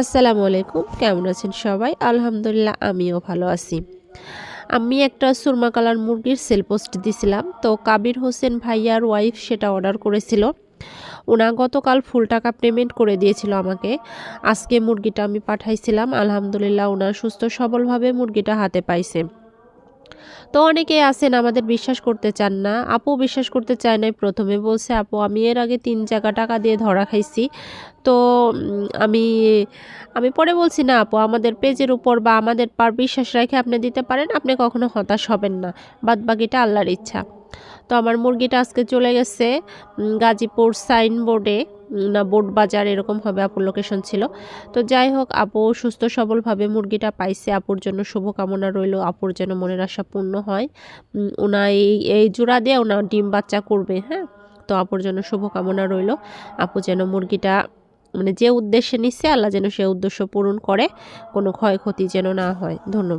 আসসালামু আলাইকুম, কেমন আছেন সবাই? আলহামদুলিল্লাহ আমিও ভালো আছি। আমি একটা সুরমা কালার মুরগির সেল পোস্ট দিছিলাম, তো কাবির হোসেন ভাইয়ার ওয়াইফ সেটা অর্ডার করেছিল। ওনা গতকাল ফুল টাকা পেমেন্ট করে দিয়েছিল আমাকে। আজকে মুরগিটা আমি পাঠাইছিলাম, আলহামদুলিল্লাহ ওনার সুস্থ সবলভাবে মুরগিটা হাতে পাইছে। তো অনেকেই আছেন আমাদের বিশ্বাস করতে চান না। আপু বিশ্বাস করতে চায় নাই, প্রথমে বলছে আপু আমি এর আগে 3 জায়গা টাকা দিয়ে ধরা খাইছি। তো আমি আমি পরে বলছি না আপু, আমাদের পেজের উপর বা আমাদের পার বিশ্বাস রেখে আপনি দিতে পারেন, আপনি কখনো হতাশ হবেন না, বাদবাকিটা আল্লাহর ইচ্ছা। তো আমার মুরগিটা আজকে চলে গেছে গাজীপুর সাইনবোর্ডে, না বোর্ড বাজার এরকম হবে আপুর লোকেশন ছিল। তো যাই হোক, আপু সুস্থ সবলভাবে মুরগিটা পাইছে। আপুর জন্য শুভকামনা রইল, আপুর যেন মনের আশা পূর্ণ হয়। ওনা এই জোড়া দিয়ে ওনা ডিম বাচ্চা করবে। হ্যাঁ, তো আপুর জন্য শুভকামনা রইল। আপু যেন মুরগিটা মানে যে উদ্দেশ্যে নিচ্ছে আল্লাহ যেন সে উদ্দেশ্য পূরণ করে, কোনো ক্ষয়ক্ষতি যেন না হয়। ধন্যবাদ।